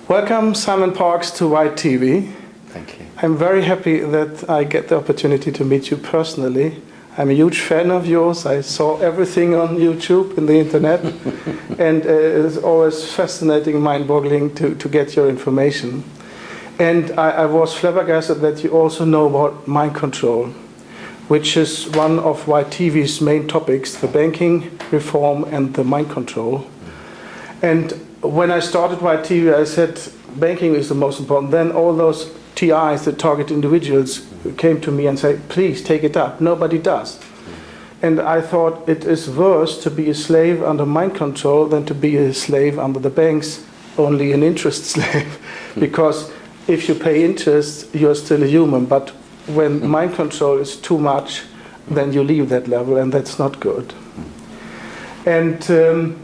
Welcome, Simon Parks, to White TV. Thank you. I'm very happy that I get the opportunity to meet you personally. I'm a huge fan of yours. I saw everything on YouTube and the internet, and it's always fascinating, mind-boggling to get your information. And I was flabbergasted that you also know about mind control, which is one of White TV's main topics, the banking reform and the mind control. And when I started White TV, I said banking is the most important. Then all those TIs, the target individuals, came to me and said, please take it up. Nobody does. And I thought it is worse to be a slave under mind control than to be a slave under the banks, only an interest slave. Because if you pay interest, you're still a human. But when mind control is too much, then you leave that level, and that's not good. And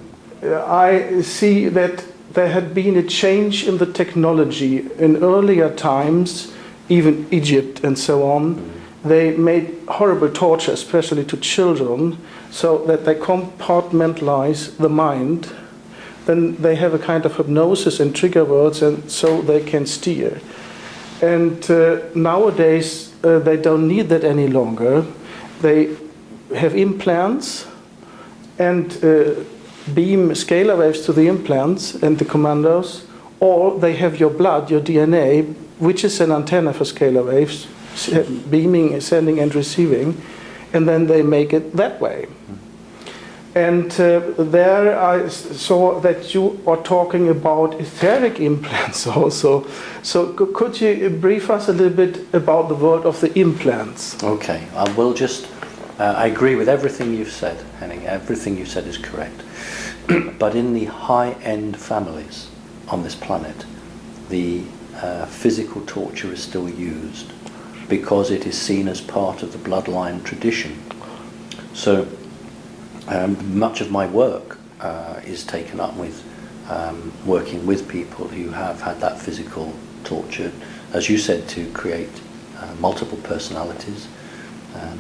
I see that there had been a change in the technology. In earlier times, even Egypt and so on, they made horrible torture, especially to children, so that they compartmentalize the mind. Then they have a kind of hypnosis and trigger words, and so they can steer. And nowadays, they don't need that any longer. They have implants and beam scalar waves to the implants and the commandos, or they have your blood, your DNA, which is an antenna for scalar waves, beaming, sending and receiving, and then they make it that way. And there I saw that you are talking about etheric implants also. So could you brief us a little bit about the world of the implants? Okay, I will just, I agree with everything you've said, Henning. Everything you said is correct. But in the high-end families on this planet, the physical torture is still used because it is seen as part of the bloodline tradition. So much of my work is taken up with working with people who have had that physical torture, as you said, to create multiple personalities,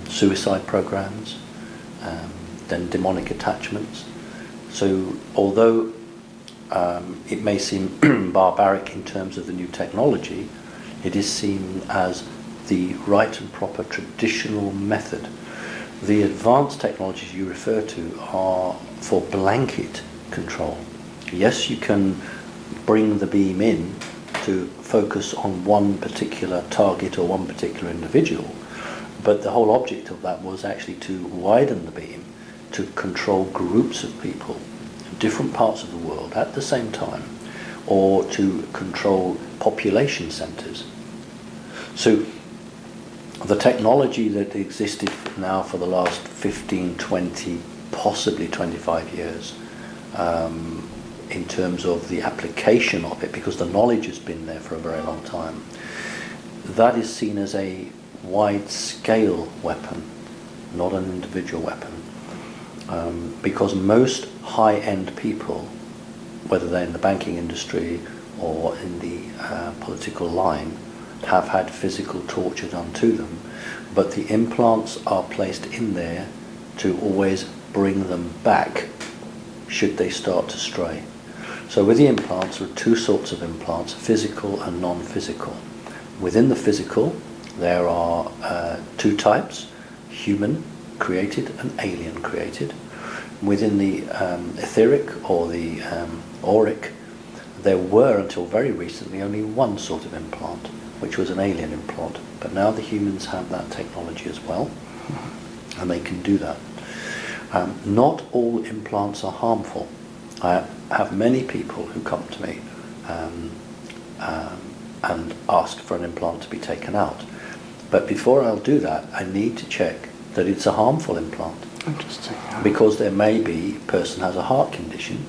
suicide programs, then demonic attachments. So although it may seem barbaric in terms of the new technology, it is seen as the right and proper traditional method. The advanced technologies you refer to are for blanket control. Yes, you can bring the beam in to focus on one particular target or one particular individual, but the whole object of that was actually to widen the beam to control groups of people in different parts of the world at the same time, or to control population centers. So the technology that existed now for the last 15, 20, possibly 25 years, in terms of the application of it, because the knowledge has been there for a very long time, that is seen as a wide-scale weapon, not an individual weapon. Because most high-end people, whether they're in the banking industry or in the political line, have had physical torture done to them, but the implants are placed in there to always bring them back should they start to stray. So with the implants, there are two sorts of implants, physical and non-physical. Within the physical, there are two types, human created and alien created. Within the etheric or the auric, there were until very recently only one sort of implant, which was an alien implant. But now the humans have that technology as well, and they can do that. Not all implants are harmful. I have many people who come to me and ask for an implant to be taken out. But before I'll do that, I need to check that it's a harmful implant. Interesting. Because there may be a person has a heart condition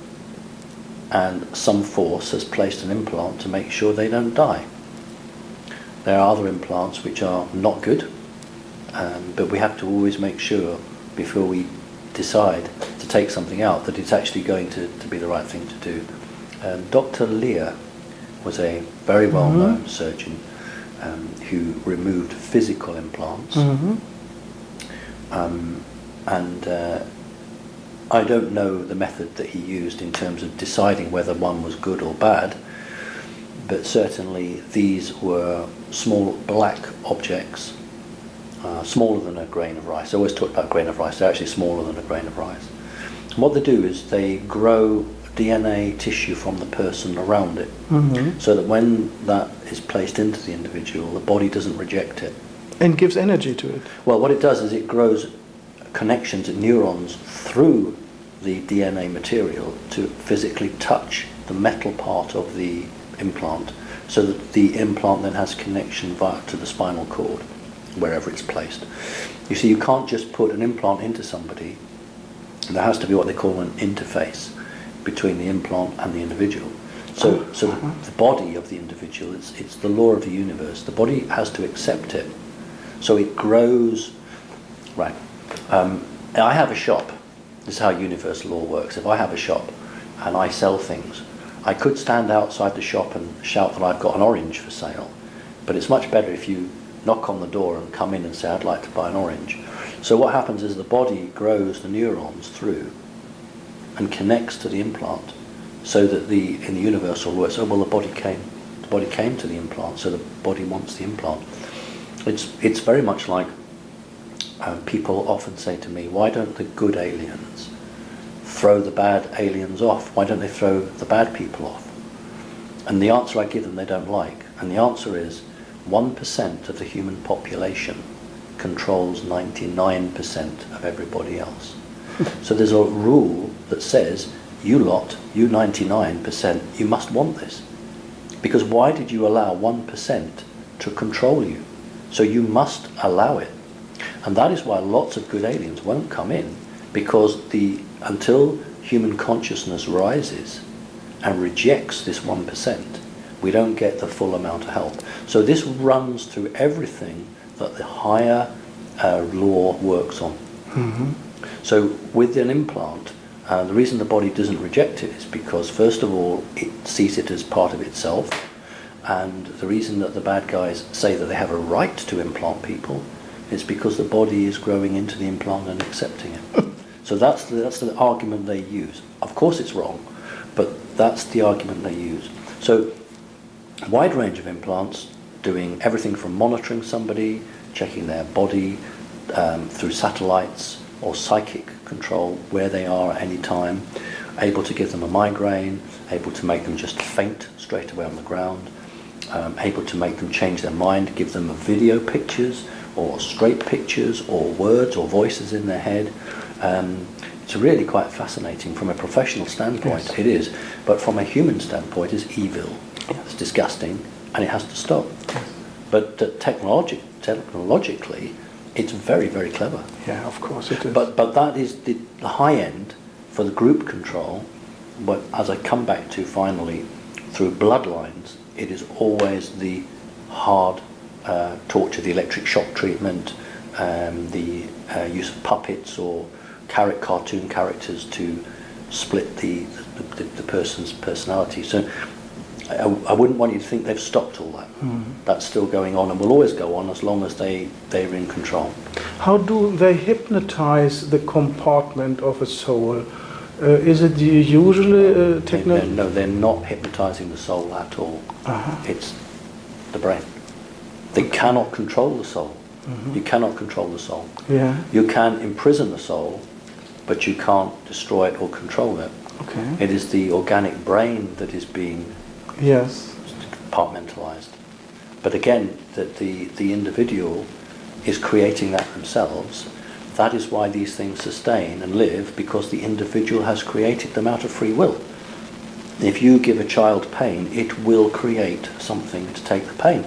and some force has placed an implant to make sure they don't die. There are other implants which are not good, but we have to always make sure before we decide to take something out that it's actually going to be the right thing to do. Dr. Lear was a very well-known surgeon who removed physical implants. And I don't know the method that he used in terms of deciding whether one was good or bad, but certainly these were small black objects, smaller than a grain of rice. I always talk about grain of rice, they're actually smaller than a grain of rice. And what they do is they grow DNA tissue from the person around it, so that when that is placed into the individual, the body doesn't reject it. And gives energy to it. Well, what it does is it grows connections and neurons through the DNA material to physically touch the metal part of the implant, so that the implant then has connection via to the spinal cord, wherever it's placed. You see, you can't just put an implant into somebody. There has to be what they call an interface between the implant and the individual. So the body of the individual, it's the law of the universe. The body has to accept it. So it grows. Right. I have a shop. This is how universal law works. If I have a shop and I sell things, I could stand outside the shop and shout that I've got an orange for sale, but it's much better if you knock on the door and come in and say, I'd like to buy an orange. So what happens is the body grows the neurons through and connects to the implant, so that in the universal law, the body came to the implant, so the body wants the implant. It's very much like people often say to me, why don't the good aliens throw the bad aliens off? Why don't they throw the bad people off? And the answer I give them they don't like. And the answer is 1% of the human population controls 99% of everybody else. So there's a rule that says, you lot, you 99%, you must want this. Because why did you allow 1% to control you? So you must allow it. And that is why lots of good aliens won't come in, because until human consciousness rises and rejects this 1%, we don't get the full amount of help. So this runs through everything that the higher law works on. So with an implant, the reason the body doesn't reject it is because, first of all, it sees it as part of itself. And the reason that the bad guys say that they have a right to implant people is because the body is growing into the implant and accepting it. So that's the argument they use. Of course it's wrong, but that's the argument they use. So a wide range of implants, doing everything from monitoring somebody, checking their body through satellites, or psychic control where they are at any time, able to give them a migraine, able to make them just faint straight away on the ground, able to make them change their mind, give them video pictures or straight pictures or words or voices in their head. It's really quite fascinating from a professional standpoint. Yes. It is, but from a human standpoint, it's evil. Yes. It's disgusting, and it has to stop. Yes. But technologically, it's very, very clever. Yeah, of course it is. But that is the high end for the group control. But as I come back to finally, through bloodlines, it is always the hard torture, the electric shock treatment, the use of puppets or cartoon characters to split the person's personality. So I wouldn't want you to think they've stopped all that. That's still going on and will always go on as long as they're in control. How do they hypnotize the compartment of a soul? Is it usually technology? No, they're not hypnotizing the soul at all. It's the brain. They cannot control the soul. You cannot control the soul. Yeah. You can imprison the soul, but you can't destroy it or control it. Okay. It is the organic brain that is being compartmentalized. But again, that the individual is creating that themselves. That is why these things sustain and live, because the individual has created them out of free will. If you give a child pain, it will create something to take the pain.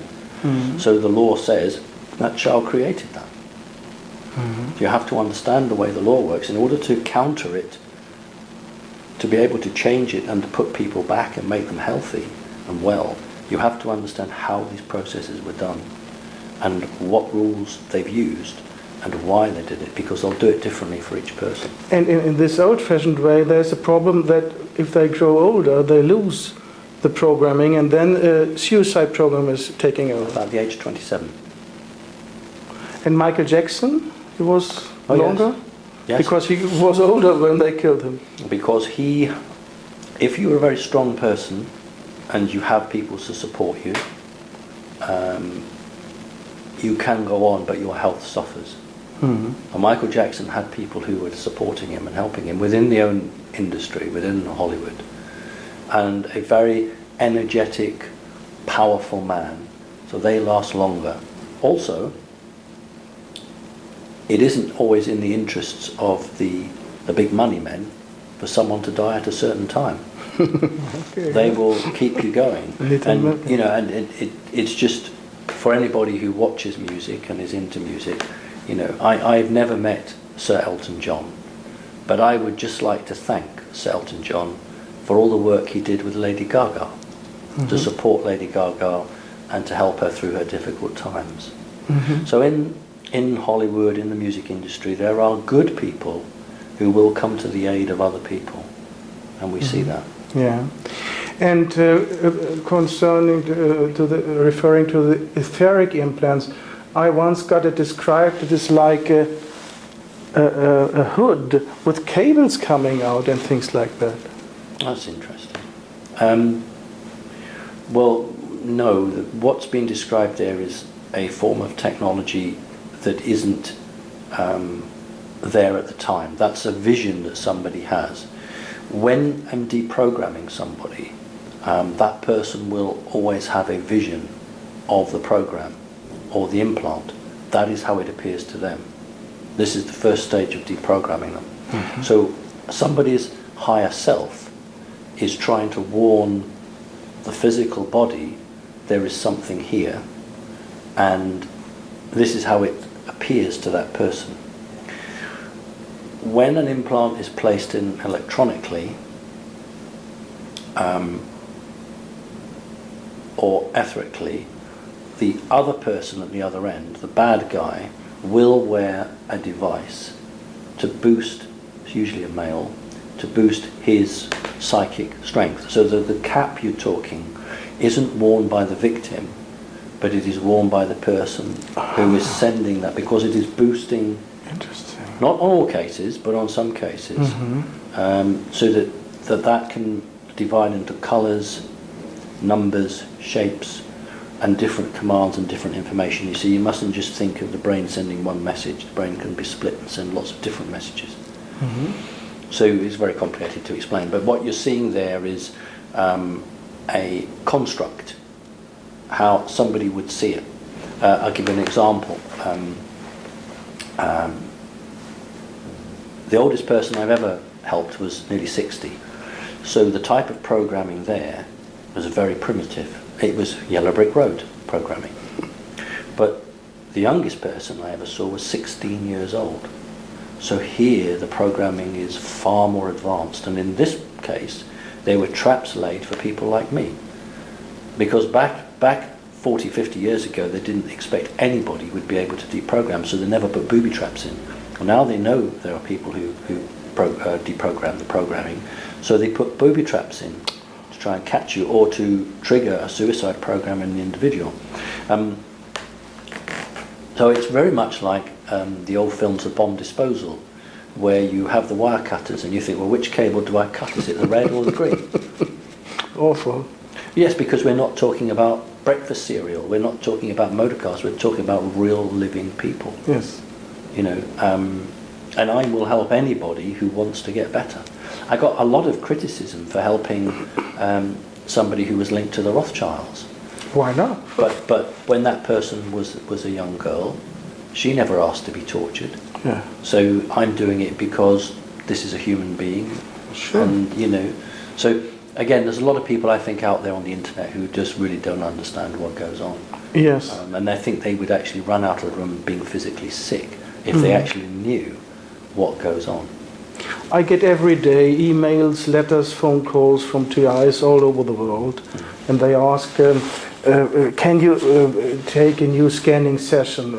So the law says that child created that. You have to understand the way the law works in order to counter it, to be able to change it and to put people back and make them healthy and well. You have to understand how these processes were done and what rules they've used and why they did it, because they'll do it differently for each person. And in this old-fashioned way, there's a problem that if they grow older, they lose the programming, and then suicide program is taking over. About the age of 27. And Michael Jackson, he was longer? Yes. Because he was older when they killed him. Because if you were a very strong person, and you have people to support you, you can go on, but your health suffers. And Michael Jackson had people who were supporting him and helping him within the own industry, within Hollywood, and a very energetic, powerful man, so they last longer. Also, it isn't always in the interests of the big money men for someone to die at a certain time. Okay. They will keep you going, and you know, and it's just for anybody who watches music and is into music. You know, I've never met Sir Elton John, but I would just like to thank Sir Elton John for all the work he did with Lady Gaga, to support Lady Gaga and to help her through her difficult times. So in Hollywood, in the music industry, there are good people who will come to the aid of other people, and we see that. Yeah, and concerning referring to the etheric implants, I once got it described. It is like a hood with cables coming out and things like that. That's interesting. Well, no, what's being described there is a form of technology that isn't there at the time. That's a vision that somebody has. When I'm deprogramming somebody, that person will always have a vision of the program or the implant. That is how it appears to them. This is the first stage of deprogramming them. So somebody's higher self is trying to warn the physical body there is something here, and this is how it appears to that person. When an implant is placed in electronically or etherically, the other person at the other end, the bad guy, will wear a device to boost, it's usually a male, to boost his psychic strength. So that the cap you're talking isn't worn by the victim, but it is worn by the person who is sending that, because it is boosting. Interesting. Not on all cases, but on some cases, so that can divide into colours, numbers, shapes, and different commands and different information. You see, you mustn't just think of the brain sending one message. The brain can be split and send lots of different messages. So it's very complicated to explain. But what you're seeing there is a construct, how somebody would see it. I'll give you an example. The oldest person I've ever helped was nearly 60. So the type of programming there was very primitive. It was yellow brick road programming. But the youngest person I ever saw was 16 years old. So here the programming is far more advanced. And in this case, there were traps laid for people like me. Because back 40, 50 years ago, they didn't expect anybody would be able to deprogram, so they never put booby traps in. Well, now they know there are people who deprogram the programming, so they put booby traps in to try and catch you, or to trigger a suicide program in the individual. So it's very much like the old films of bomb disposal, where you have the wire cutters and you think, well, which cable do I cut? Is it the red or the green? Awful. Yes, because we're not talking about breakfast cereal, we're not talking about motor cars, we're talking about real living people. Yes. You know, and I will help anybody who wants to get better. I got a lot of criticism for helping somebody who was linked to the Rothschilds. Why not? But when that person was a young girl, she never asked to be tortured. Yeah. So I'm doing it because this is a human being. Sure. And, you know, so again, there's a lot of people I think out there on the internet who just really don't understand what goes on. Yes. And they think they would actually run out of the room being physically sick if they actually knew what goes on. I get every day emails, letters, phone calls from TIs all over the world, and they ask, can you take a new scanning session?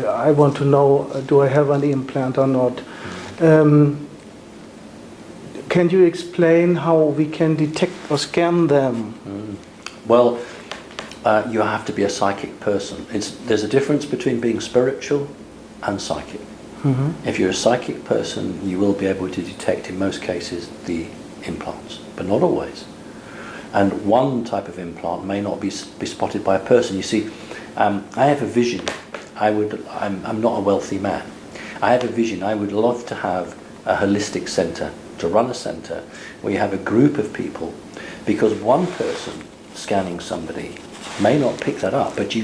I want to know, do I have an implant or not? Can you explain how we can detect or scan them? Well, you have to be a psychic person. There's a difference between being spiritual and psychic. If you're a psychic person, you will be able to detect, in most cases, the implants, but not always. And one type of implant may not be spotted by a person. You see, I have a vision. I'm not a wealthy man. I have a vision. I would love to have a holistic centre, to run a centre where you have a group of people, because one person scanning somebody may not pick that up, but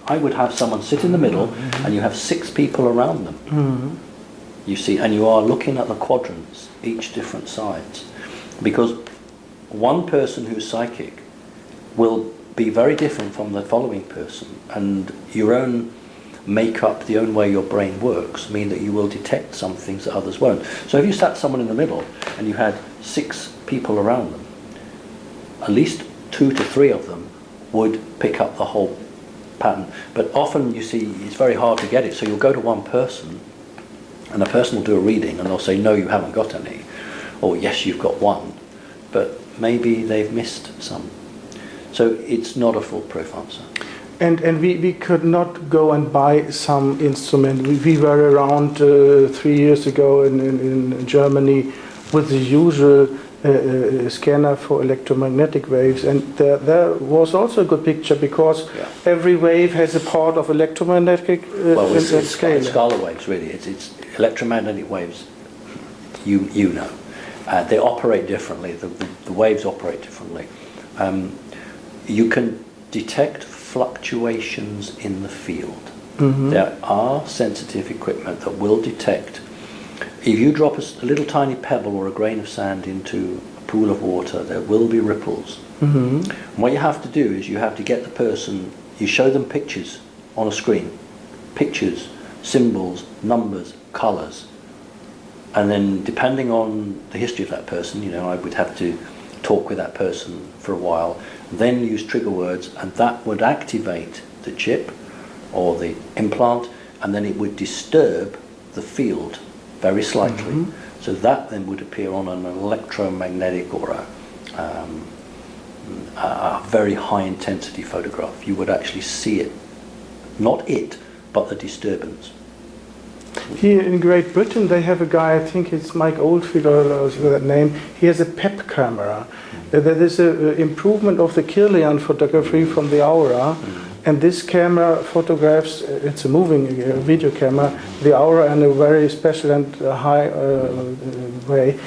I would have someone sit in the middle, and you have 6 people around them. You see, and you are looking at the quadrants, each different sides, because one person who's psychic will be very different from the following person, and your own makeup, the own way your brain works, mean that you will detect some things that others won't. So if you sat someone in the middle and you had 6 people around them, at least 2 to 3 of them would pick up the whole pattern. But often, you see, it's very hard to get it. So you'll go to one person, and a person will do a reading, and they'll say, no, you haven't got any, or yes, you've got one, but maybe they've missed some. So it's not a foolproof answer. And we could not go and buy some instrument. We were around 3 years ago in Germany with the usual scanner for electromagnetic waves, and there was also a good picture, because every wave has a part of electromagnetic it's scale. scalar waves, really. It's electromagnetic waves. You know, they operate differently. The waves operate differently. You can detect fluctuations in the field. There are sensitive equipment that will detect. If you drop a little tiny pebble or a grain of sand into a pool of water, there will be ripples. And what you have to do is you have to get the person, you show them pictures on a screen, pictures, symbols, numbers, colours, and then depending on the history of that person, you know, I would have to talk with that person for a while, then use trigger words, and that would activate the chip or the implant, and then it would disturb the field very slightly. So that then would appear on an electromagnetic or a very high intensity photograph. You would actually see it, not it, but the disturbance. Here in Great Britain, they have a guy, I think it's Mike Oldfield or that name. He has a PEP camera. There is an improvement of the Kirlian photography from the aura, and this camera photographs, it's a moving video camera, the aura in a very special and high way.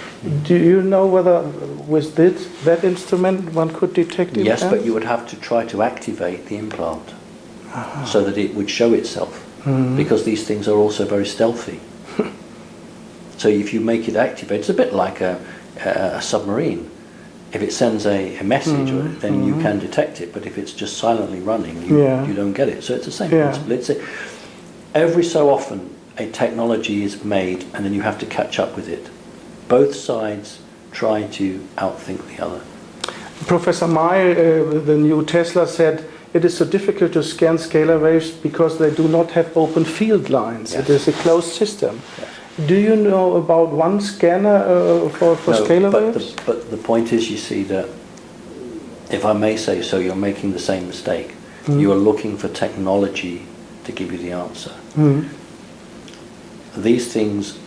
Do you know whether with that instrument one could detect it? Yes, but you would have to try to activate the implant so that it would show itself, because these things are also very stealthy. So if you make it activate, it's a bit like a submarine. If it sends a message, then you can detect it. But if it's just silently running, you don't get it. So it's the same principle. Every so often, a technology is made, and then you have to catch up with it. Both sides try to outthink the other. Professor May, the new Tesla, said it is so difficult to scan scalar waves because they do not have open field lines. It is a closed system. Do you know about one scanner for scalar waves? But the point is, you see, that, if I may say so, you're making the same mistake. You are looking for technology to give you the answer. These things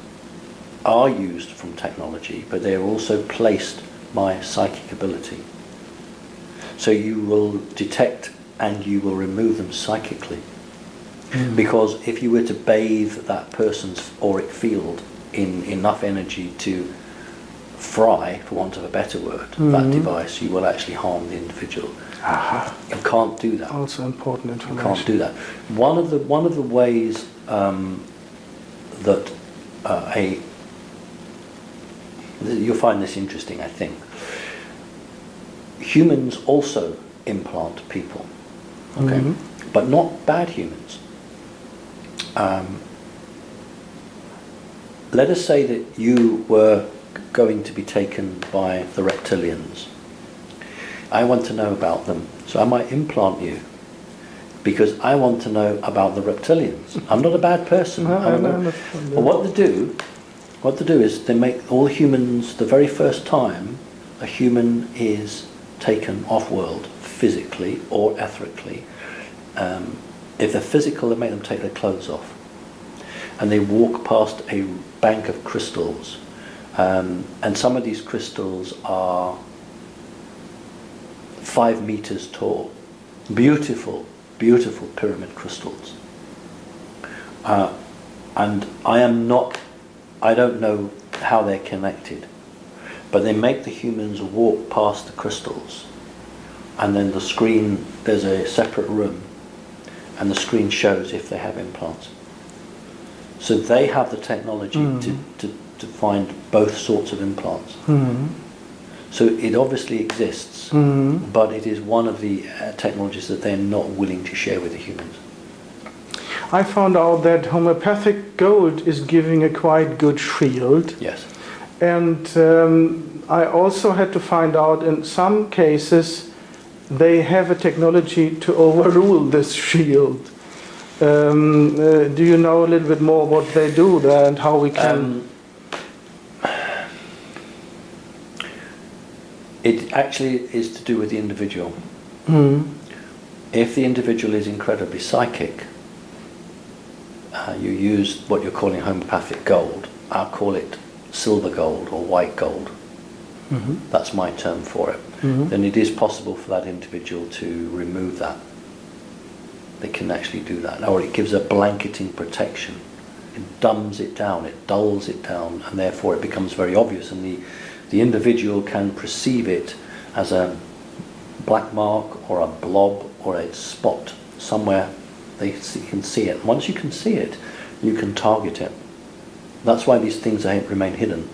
are used from technology, but they are also placed by psychic ability. So you will detect and you will remove them psychically. Because if you were to bathe that person's auric field in enough energy to fry, for want of a better word, that device, you will actually harm the individual. You can't do that. Also important information. You can't do that. One of the ways that you'll find this interesting, I think. Humans also implant people, okay, but not bad humans. Let us say that you were going to be taken by the reptilians. I want to know about them, so I might implant you because I want to know about the reptilians. I'm not a bad person. But what they do is they make all humans, the very first time a human is taken off-world, physically or etherically, if they're physical, they make them take their clothes off. And they walk past a bank of crystals. And some of these crystals are 5 meters tall. Beautiful, beautiful pyramid crystals. And I don't know how they're connected, but they make the humans walk past the crystals, and then the screen, there's a separate room, and the screen shows if they have implants. So they have the technology to find both sorts of implants. So it obviously exists, but it is one of the technologies that they're not willing to share with the humans. I found out that homeopathic gold is giving a quite good shield. Yes. And I also had to find out in some cases they have a technology to overrule this shield. Do you know a little bit more what they do there and how we can... It actually is to do with the individual. If the individual is incredibly psychic, you use what you're calling homeopathic gold. I'll call it silver gold or white gold. That's my term for it. Then it is possible for that individual to remove that. They can actually do that. Or it gives a blanketing protection. It dumbs it down, it dulls it down, and therefore it becomes very obvious, and the individual can perceive it as a black mark or a blob or a spot somewhere. They can see it. Once you can see it, you can target it. That's why these things remain hidden.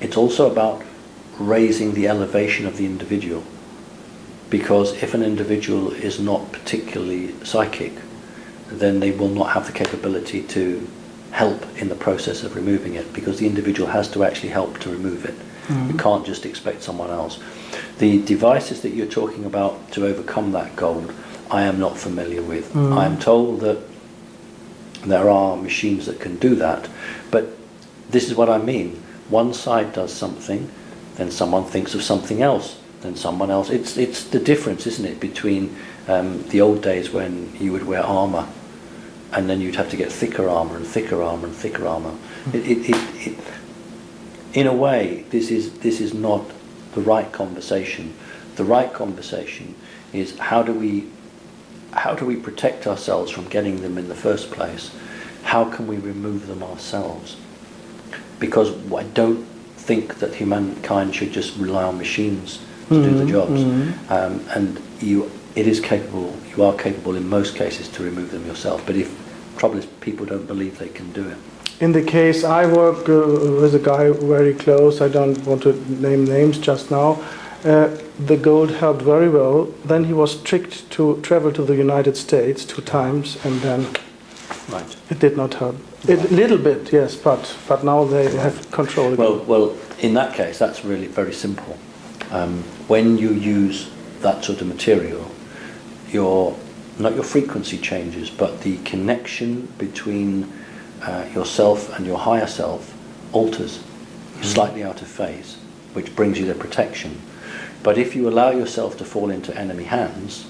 It's also about raising the elevation of the individual, because if an individual is not particularly psychic, then they will not have the capability to help in the process of removing it, because the individual has to actually help to remove it. You can't just expect someone else. The devices that you're talking about to overcome that gold, I am not familiar with. I am told that there are machines that can do that, but this is what I mean. One side does something, then someone thinks of something else, then someone else. It's the difference, isn't it, between the old days when you would wear armour, and then you'd have to get thicker armour and thicker armour and thicker armour. In a way, this is not the right conversation. The right conversation is how do we protect ourselves from getting them in the first place? How can we remove them ourselves? Because I don't think that humankind should just rely on machines to do the jobs. And you are capable in most cases to remove them yourself. But the trouble is people don't believe they can do it. In the case I work with a guy very close, I don't want to name names just now, the gold helped very well. Then he was tricked to travel to the United States 2 times, and then it did not help. A little bit, yes, but now they have control again. Well, in that case, that's really very simple. When you use that sort of material, not your frequency changes, but the connection between yourself and your higher self alters. You're slightly out of phase, which brings you the protection. But if you allow yourself to fall into enemy hands,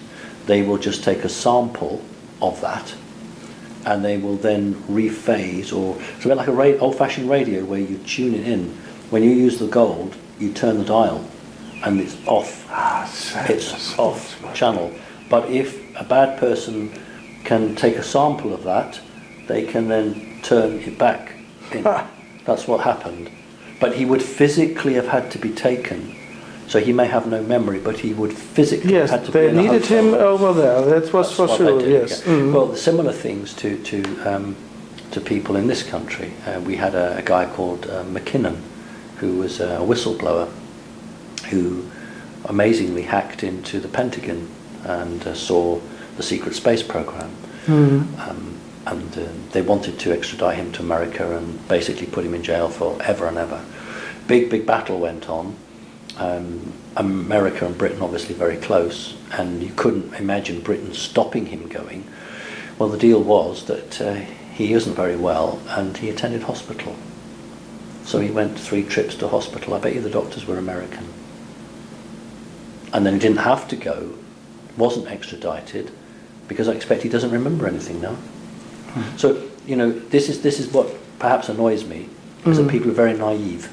they will just take a sample of that, and they will then rephase, or it's a bit like a old-fashioned radio where you tune it in. When you use the gold, you turn the dial, and it's off. It's off channel. But if a bad person can take a sample of that, they can then turn it back in. That's what happened. But he would physically have had to be taken. So he may have no memory, but he would physically have had to be in a hotel. Yes, they needed him over there. That was for sure. Yes. Well, similar things to people in this country. We had a guy called McKinnon, who was a whistleblower, who amazingly hacked into the Pentagon and saw the secret space program. And they wanted to extradite him to America and basically put him in jail forever and ever. Big battle went on. America and Britain obviously very close, and you couldn't imagine Britain stopping him going. Well, the deal was that he isn't very well, and he attended hospital. So he went 3 trips to hospital. I bet you the doctors were American. And then he didn't have to go, wasn't extradited, because I expect he doesn't remember anything now. So, this is what perhaps annoys me, is that people are very naive.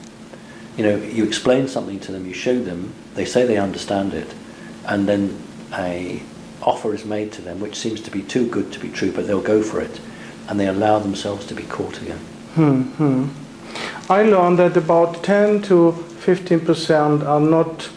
You know, you explain something to them, you show them, they say they understand it, and then a offer is made to them which seems to be too good to be true, but they'll go for it, and they allow themselves to be caught again. I learned that about 10 to 15% are not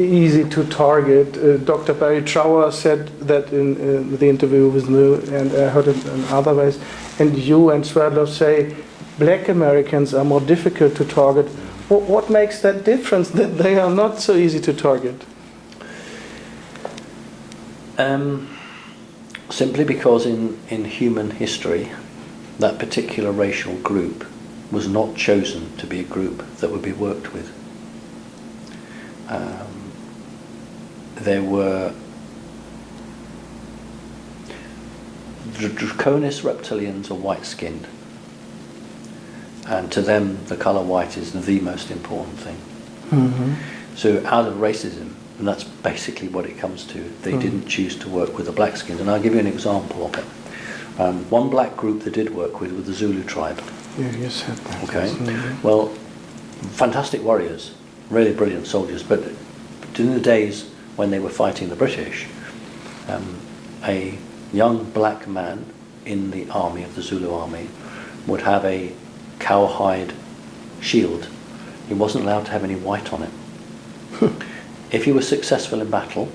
easy to target. Dr. Barry Trower said that in the interview with me, and I heard it in other ways. And you and Swerdlow say black Americans are more difficult to target. What makes that difference, that they are not so easy to target? Simply because in human history, that particular racial group was not chosen to be a group that would be worked with. There were the Draconis reptilians are white-skinned, and to them the colour white is the most important thing. So out of racism, and that's basically what it comes to, they didn't choose to work with the black-skinned. And I'll give you an example of it. One black group they did work with the Zulu tribe. Yeah, you said that. Okay. Well, fantastic warriors, really brilliant soldiers, but in the days when they were fighting the British, a young black man in the army, of the Zulu army, would have a cowhide shield. He wasn't allowed to have any white on it. If he was successful in battle,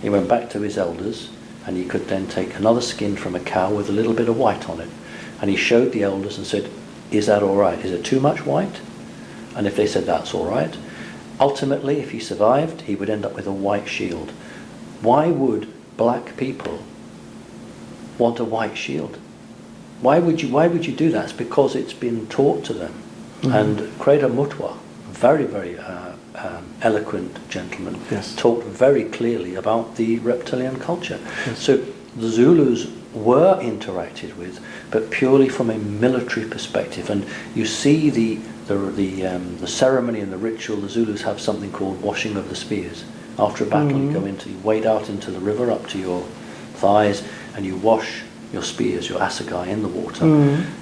he went back to his elders, and he could then take another skin from a cow with a little bit of white on it, and he showed the elders and said, "Is that all right? Is it too much white?" And if they said that's all right, ultimately, if he survived, he would end up with a white shield. Why would black people want a white shield? Why would you do that? It's because it's been taught to them. And Credo Mutwa, very, very eloquent gentleman, talked very clearly about the reptilian culture. So the Zulus were interacted with, but purely from a military perspective. And you see the ceremony and the ritual. The Zulus have something called washing of the spears. After a battle, you wade out into the river up to your thighs, and you wash your spears, your assegai, in the water.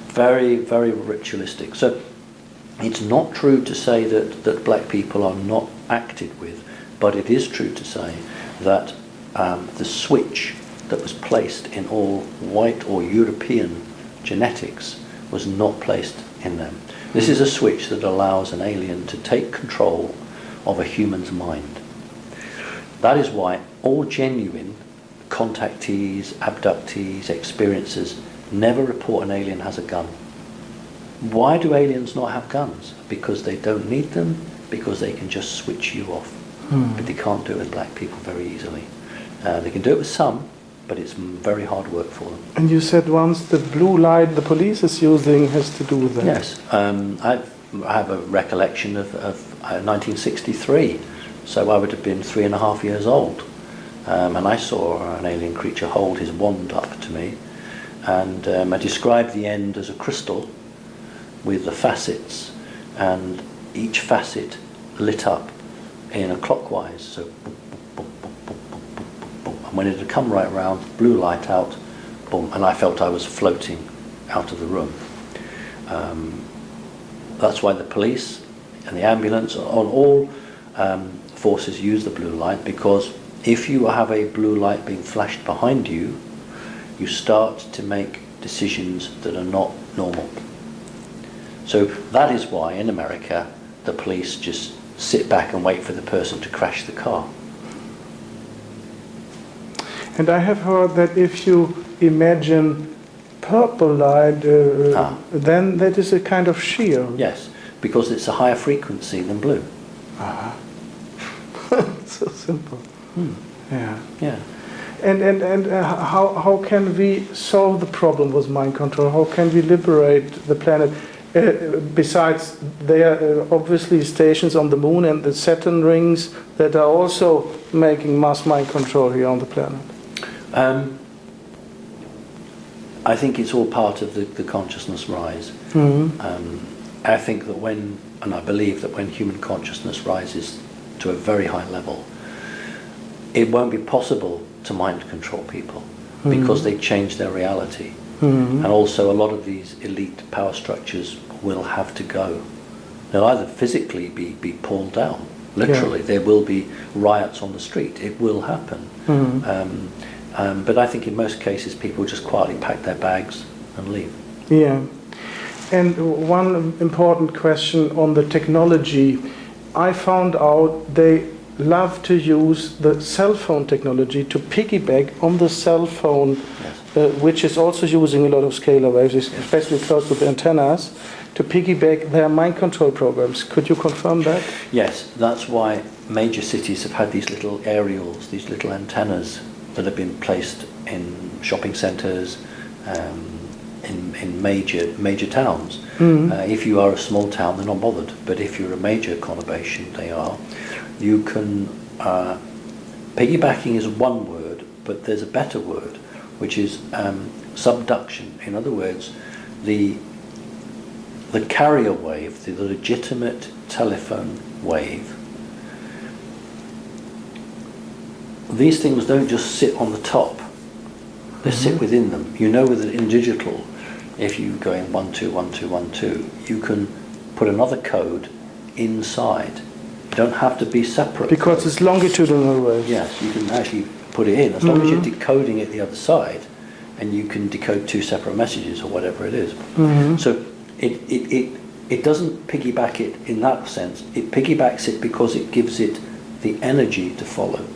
Very, very ritualistic. So it's not true to say that black people are not acted with, but it is true to say that the switch that was placed in all white or European genetics was not placed in them. This is a switch that allows an alien to take control of a human's mind. That is why all genuine contactees, abductees, experiencers never report an alien has a gun. Why do aliens not have guns? Because they don't need them, because they can just switch you off. But they can't do it with black people very easily. They can do it with some, but it's very hard work for them. And you said once the blue light the police is using has to do with that. Yes, I have a recollection of 1963, so I would have been 3.5 years old, and I saw an alien creature hold his wand up to me, and I described the end as a crystal with the facets, and each facet lit up in a clockwise, so boom, boom, boom, boom, boom, boom, boom, boom. And when it had come right round, blue light out, boom, and I felt I was floating out of the room. That's why the police and the ambulance, on all forces, use the blue light, because if you have a blue light being flashed behind you, you start to make decisions that are not normal. So that is why in America the police just sit back and wait for the person to crash the car. And I have heard that if you imagine purple light, then that is a kind of shield. Yes, because it's a higher frequency than blue. So simple. Yeah. Yeah. And how can we solve the problem with mind control? How can we liberate the planet? Besides, there are obviously stations on the moon and the Saturn rings that are also making mass mind control here on the planet. I think it's all part of the consciousness rise. I think that I believe that when human consciousness rises to a very high level, it won't be possible to mind control people because they change their reality. And also a lot of these elite power structures will have to go. They'll either physically be pulled down, literally. There will be riots on the street. It will happen. But I think in most cases people just quietly pack their bags and leave. Yeah. And one important question on the technology. I found out they love to use the cell phone technology to piggyback on the cell phone, which is also using a lot of scalar waves, especially close to the antennas, to piggyback their mind control programs. Could you confirm that? Yes, that's why major cities have had these little aerials, these little antennas that have been placed in shopping centres, in major towns. If you are a small town, they're not bothered. But if you're a major conurbation, they are. You can, piggybacking is one word, but there's a better word, which is subduction. In other words, the carrier wave, the legitimate telephone wave, these things don't just sit on the top, they sit within them. You know that in digital, if you go in 1 2 1 2 1 2, you can put another code inside. You don't have to be separate. Because codes. it's longitudinal waves. Yes, you can actually put it in, as long as you're decoding it the other side, and you can decode 2 separate messages or whatever it is. So it doesn't piggyback it in that sense. It piggybacks it because it gives it the energy to follow.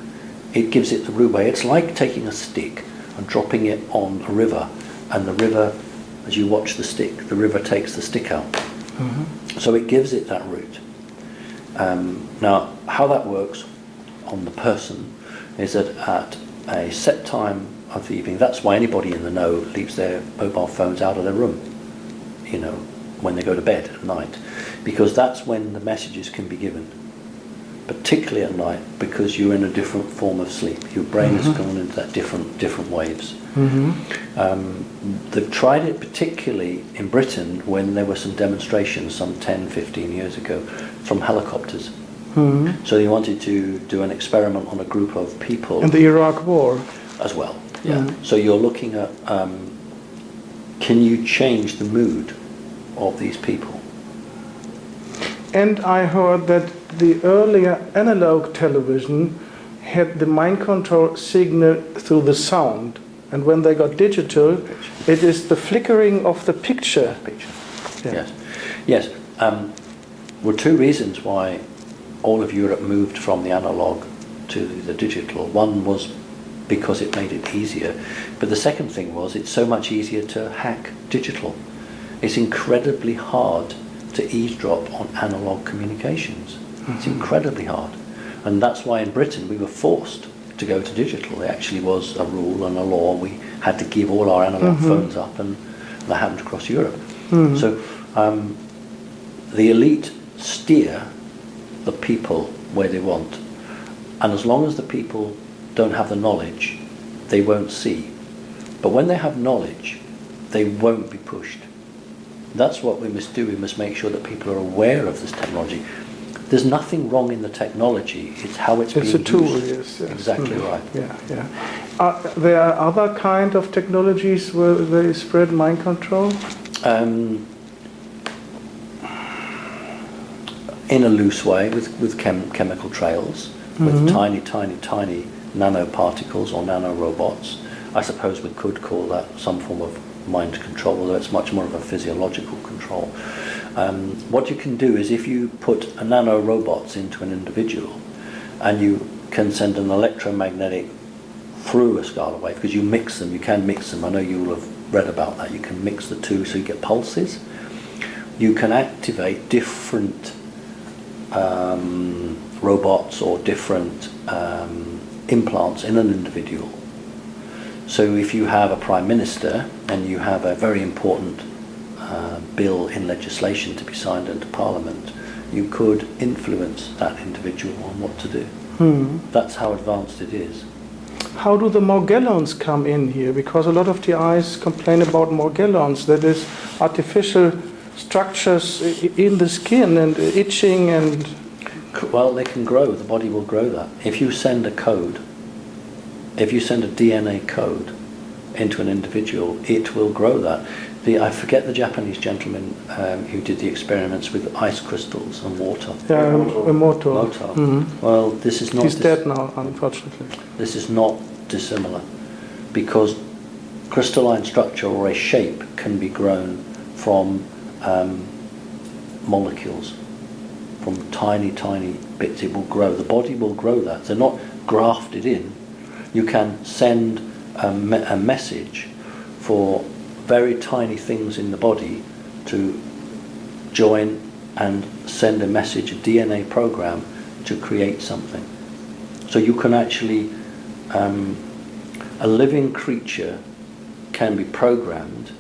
It gives it the root way. It's like taking a stick and dropping it on a river, and the river, as you watch the stick, the river takes the stick out. So it gives it that route. Now, how that works on the person is that at a set time of the evening, that's why anybody in the know leaves their mobile phones out of their room, you know, when they go to bed at night, because that's when the messages can be given, particularly at night, because you're in a different form of sleep. Your brain has gone into that different waves. They've tried it particularly in Britain when there were some demonstrations some 10, 15 years ago from helicopters. So they wanted to do an experiment on a group of people. In the Iraq War. As well, yeah. So you're looking at, can you change the mood of these people? And I heard that the earlier analog television had the mind control signal through the sound. And when they got digital, it is the flickering of the picture. Yeah. Yes. Were 2 reasons why all of Europe moved from the analog to the digital. One was because it made it easier, but the second thing was it's so much easier to hack digital. It's incredibly hard to eavesdrop on analog communications. It's incredibly hard. And that's why in Britain we were forced to go to digital. It actually was a rule and a law. We had to give all our analog phones up, and that happened across Europe. So the elite steer the people where they want, and as long as the people don't have the knowledge, they won't see. But when they have knowledge, they won't be pushed. That's what we must do. We must make sure that people are aware of this technology. There's nothing wrong in the technology. It's how it's being used. It's a tool, yes. Exactly right. Yeah. There are other kind of technologies where they spread mind control? In a loose way, with chemical trails, with tiny nanoparticles or nanorobots. I suppose we could call that some form of mind control, although it's much more of a physiological control. What you can do is, if you put a nanorobots into an individual, and you can send an electromagnetic through a scalar wave, because you mix them, you can mix them, I know you will have read about that, you can mix the 2 so you get pulses. You can activate different robots or different implants in an individual. So if you have a prime minister and you have a very important bill in legislation to be signed into Parliament, you could influence that individual on what to do. That's how advanced it is. How do the Morgellons come in here? Because a lot of TIs complain about Morgellons, that is artificial structures in the skin and itching and... Well, they can grow. The body will grow that. If you send a code, if you send a DNA code into an individual, it will grow that. I forget the Japanese gentleman who did the experiments with ice crystals and water. Yeah, Emoto. Moto. Well, this is not. He's dead now, unfortunately. This is not dissimilar, because crystalline structure or a shape can be grown from molecules, from tiny, tiny bits. It will grow. The body will grow that. They're not grafted in. You can send a message for very tiny things in the body to join and send a message, a DNA program, to create something. So you can actually, a living creature can be programmed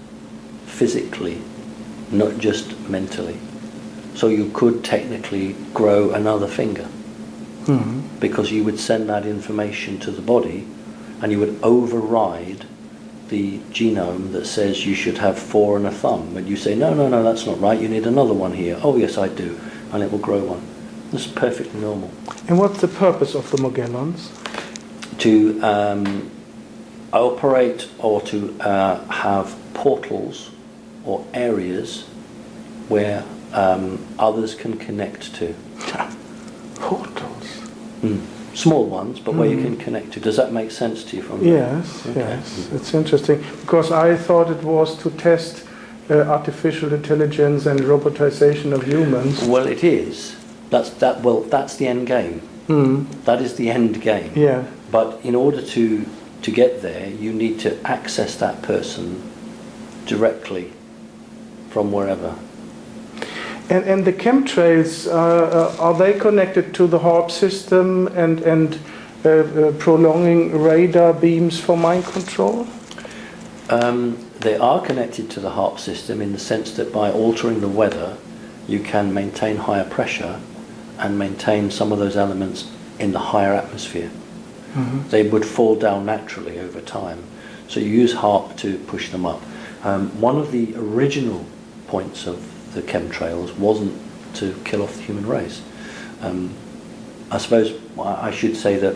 physically, not just mentally. So you could technically grow another finger, because you would send that information to the body and you would override the genome that says you should have 4 and a thumb, but you say, no, that's not right, you need another one here. Oh yes, I do, and it will grow one. This is perfectly normal. And what's the purpose of the Mogellons? To operate or to have portals or areas where others can connect to. Portals? Small ones, but where you can connect to. Does that make sense to you? From Yes, okay. yes. It's interesting, because I thought it was to test artificial intelligence and robotization of humans. Well, it is. That's the end game. That is the end game. Yeah. But in order to get there, you need to access that person directly from wherever. And the chemtrails, are they connected to the HARP system and prolonging radar beams for mind control? They are connected to the HARP system in the sense that by altering the weather, you can maintain higher pressure and maintain some of those elements in the higher atmosphere. They would fall down naturally over time. So you use HARP to push them up. One of the original points of the chemtrails wasn't to kill off the human race. I suppose I should say that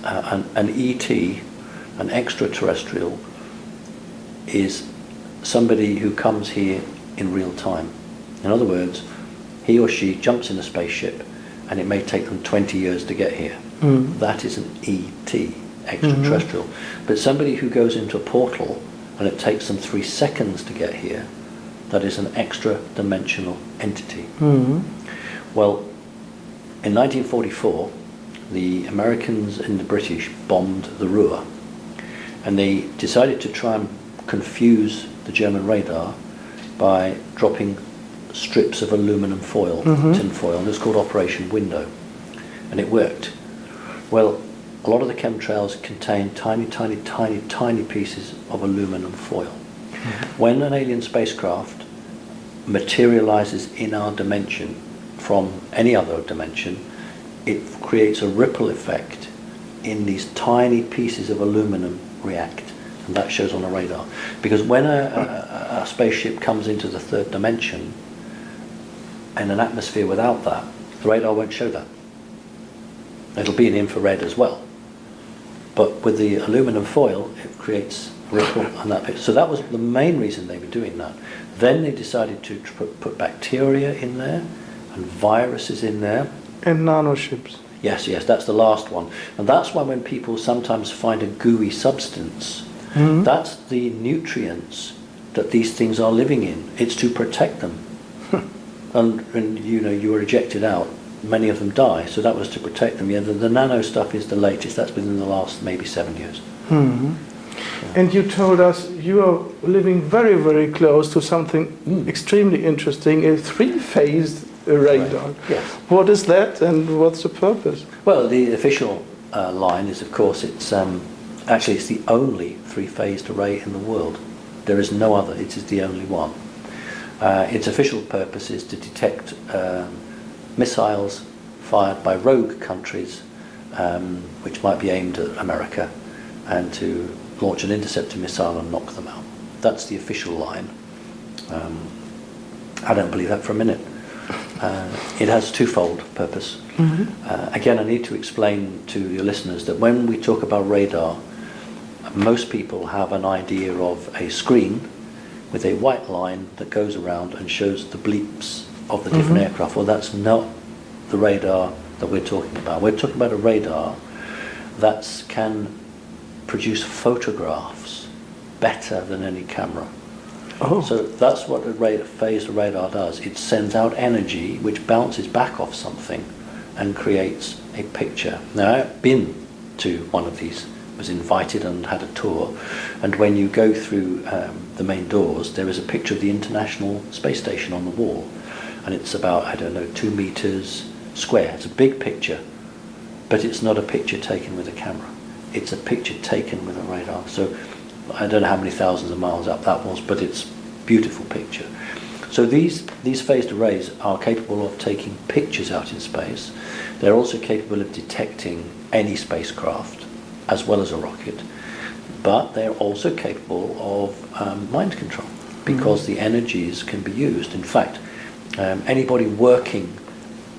an ET, an extraterrestrial, is somebody who comes here in real time. In other words, he or she jumps in a spaceship and it may take them 20 years to get here. That is an ET, extraterrestrial. But somebody who goes into a portal and it takes them 3 seconds to get here, that is an extra-dimensional entity. Well, in 1944, the Americans and the British bombed the Ruhr, and they decided to try and confuse the German radar by dropping strips of aluminum foil, tin foil, and it's called Operation Window, and it worked. Well, a lot of the chemtrails contain tiny, tiny, tiny, tiny pieces of aluminum foil. When an alien spacecraft materializes in our dimension from any other dimension, it creates a ripple effect in these tiny pieces of aluminum react, and that shows on a radar. Because when a spaceship comes into the third dimension in an atmosphere without that, the radar won't show that. It'll be in infrared as well. But with the aluminum foil, it creates ripple, and that. So that was the main reason they were doing that. Then they decided to put bacteria in there and viruses in there. And nanoships. Yes, that's the last one. And that's why when people sometimes find a gooey substance, that's the nutrients that these things are living in. It's to protect them. and you are ejected out. Many of them die, so that was to protect them. Yeah, the nano stuff is the latest. That's within the last maybe 7 years. And you told us you are living very, very close to something extremely interesting, a 3-phased radar. Right. Yes. What is that, and what's the purpose? Well, the official line is, of course, it's actually it's the only 3-phased array in the world. There is no other. It is the only one. Its official purpose is to detect missiles fired by rogue countries, which might be aimed at America, and to launch an interceptor missile and knock them out. That's the official line. I don't believe that for a minute. It has twofold purpose. Again, I need to explain to your listeners that when we talk about radar, most people have an idea of a screen with a white line that goes around and shows the bleeps of the different aircraft. Well, that's not the radar that we're talking about. We're talking about a radar that can produce photographs better than any camera. Oh. So that's what a phased radar does. It sends out energy which bounces back off something and creates a picture. Now, I've been to one of these, was invited and had a tour, and when you go through the main doors, there is a picture of the International Space Station on the wall, and it's about, I don't know, 2 meters square. It's a big picture, but it's not a picture taken with a camera. It's a picture taken with a radar. So I don't know how many thousands of miles up that was, but it's a beautiful picture. So these phased arrays are capable of taking pictures out in space. They're also capable of detecting any spacecraft, as well as a rocket. But they're also capable of mind control, because the energies can be used. In fact, anybody working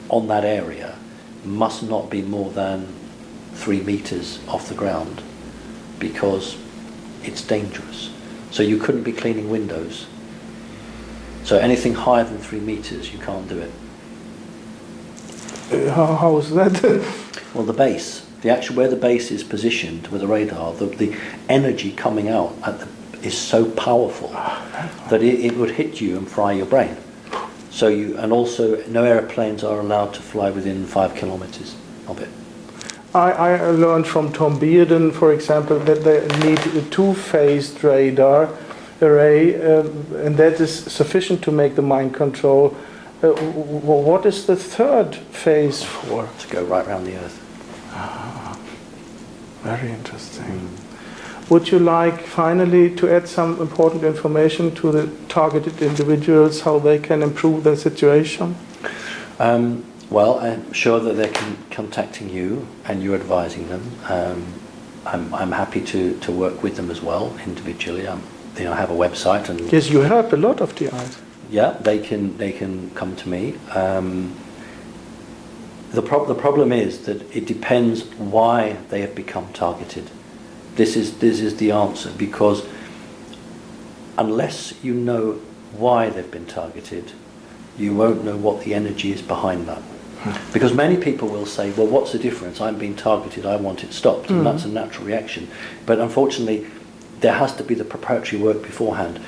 on that area must not be more than 3 meters off the ground, because it's dangerous. So you couldn't be cleaning windows. So anything higher than 3 meters, you can't do it. How is that? Well, the base, where the base is positioned with the radar, the energy coming out is so powerful that it would hit you and fry your brain. So and also no airplanes are allowed to fly within 5 kilometers of it. I learned from Tom Bearden, for example, that they need a 2-phased radar array, and that is sufficient to make the mind control. What is the 3rd phase for? To go right around the Earth. Very interesting. Would you like finally to add some important information to the targeted individuals, how they can improve their situation? Well, I'm sure that they're contacting you and you're advising them. I'm happy to work with them as well individually. I have a website, and yes, you help a lot of TIs. Yeah, they can come to me. The problem is that it depends why they have become targeted. This is the answer, because unless you know why they've been targeted, you won't know what the energy is behind that. Because many people will say, well, what's the difference? I'm being targeted, I want it stopped. And that's a natural reaction. But unfortunately, there has to be the preparatory work beforehand.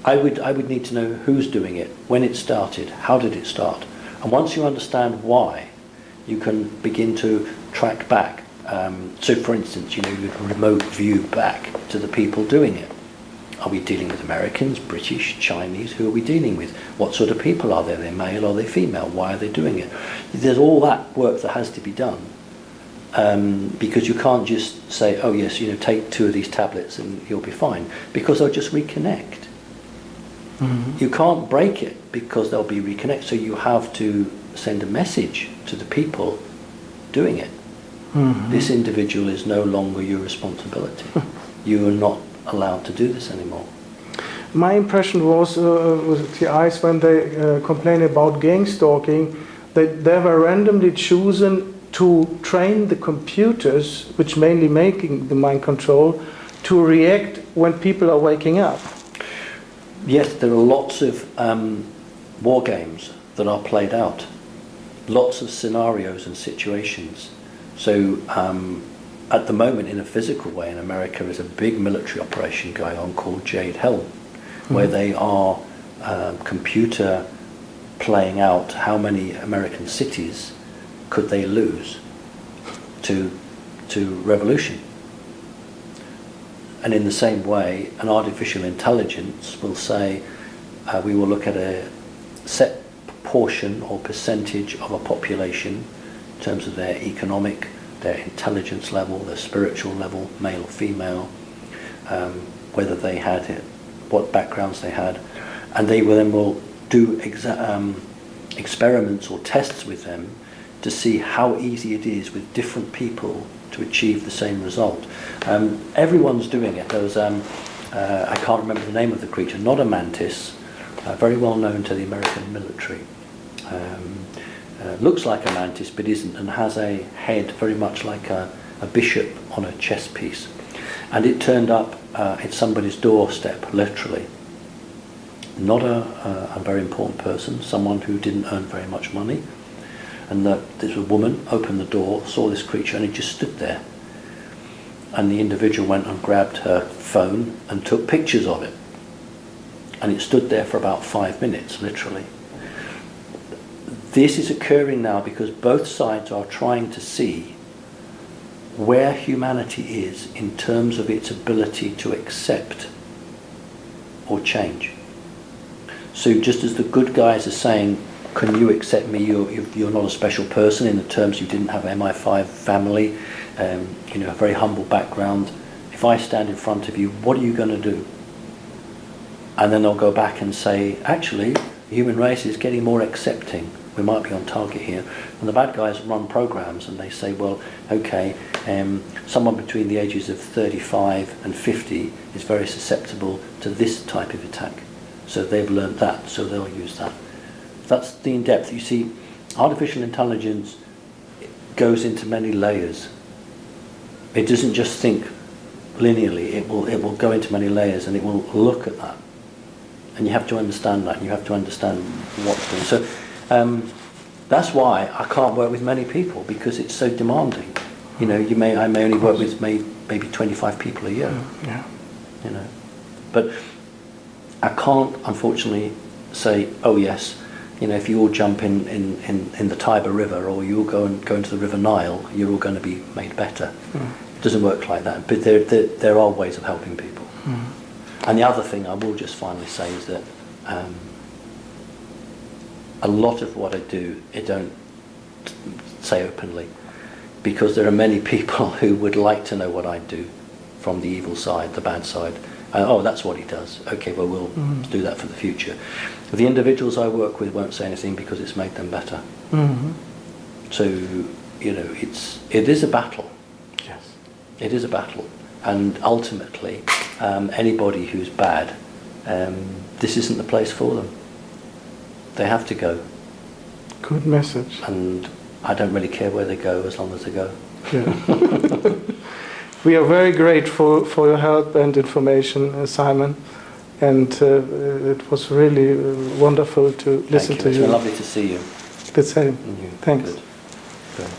I would need to know who's doing it, when it started, how did it start. And once you understand why, you can begin to track back. So for instance, you remote view back to the people doing it. Are we dealing with Americans, British, Chinese? Who are we dealing with? What sort of people are there? Are they male? Are they female? Why are they doing it? There's all that work that has to be done, because you can't just say, oh yes, take 2 of these tablets and you'll be fine, because they'll just reconnect. You can't break it, because they'll be reconnect. So you have to send a message to the people doing it. This individual is no longer your responsibility. You are not allowed to do this anymore. My impression was with TIs, when they complain about gang stalking, that they were randomly chosen to train the computers, which mainly making the mind control, to react when people are waking up. Yes, there are lots of war games that are played out. Lots of scenarios and situations. So at the moment, in a physical way, in America, is a big military operation going on called Jade Helm, where they are computer playing out how many American cities could they lose to revolution. And in the same way, an artificial intelligence will say, we will look at a set proportion or percentage of a population in terms of their economic, their intelligence level, their spiritual level, male, female, whether they had it, what backgrounds they had, and they will do experiments or tests with them to see how easy it is with different people to achieve the same result. Everyone's doing it. There was, I can't remember the name of the creature, not a mantis, very well known to the American military. Looks like a mantis but isn't, and has a head very much like a bishop on a chess piece. And it turned up at somebody's doorstep, literally. Not a very important person, someone who didn't earn very much money. And this woman opened the door, saw this creature, and it just stood there. And the individual went and grabbed her phone and took pictures of it. And it stood there for about 5 minutes, literally. This is occurring now because both sides are trying to see where humanity is in terms of its ability to accept or change. So just as the good guys are saying, can you accept me, you're not a special person in the terms you didn't have an MI5 family, a very humble background. If I stand in front of you, what are you going to do? And then they'll go back and say, actually, the human race is getting more accepting. We might be on target here. And the bad guys run programs and they say, well, okay, someone between the ages of 35 and 50 is very susceptible to this type of attack. So they've learned that, so they'll use that. That's the in-depth. You see, artificial intelligence goes into many layers. It doesn't just think linearly. It will go into many layers and it will look at that. And you have to understand that. You have to understand what's going. So that's why I can't work with many people, because it's so demanding. I may only work with maybe 25 people a year. Yeah. But I can't, unfortunately, say, oh yes, if you all jump in the Tiber River, or you all go into the River Nile, you're all going to be made better. It doesn't work like that. But there are ways of helping people. And the other thing I will just finally say is that a lot of what I do, I don't say openly, because there are many people who would like to know what I do from the evil side, the bad side. Oh, that's what he does. Okay, well, we'll do that for the future. The individuals I work with won't say anything because it's made them better. So, it is a battle. Yes. It is a battle. And ultimately, anybody who's bad, this isn't the place for them. They have to go. Good message. And I don't really care where they go as long as they go. Yeah. We are very grateful for your help and information, Simon. And it was really wonderful to listen to you. It's been lovely to see you. The same. Thanks. Good.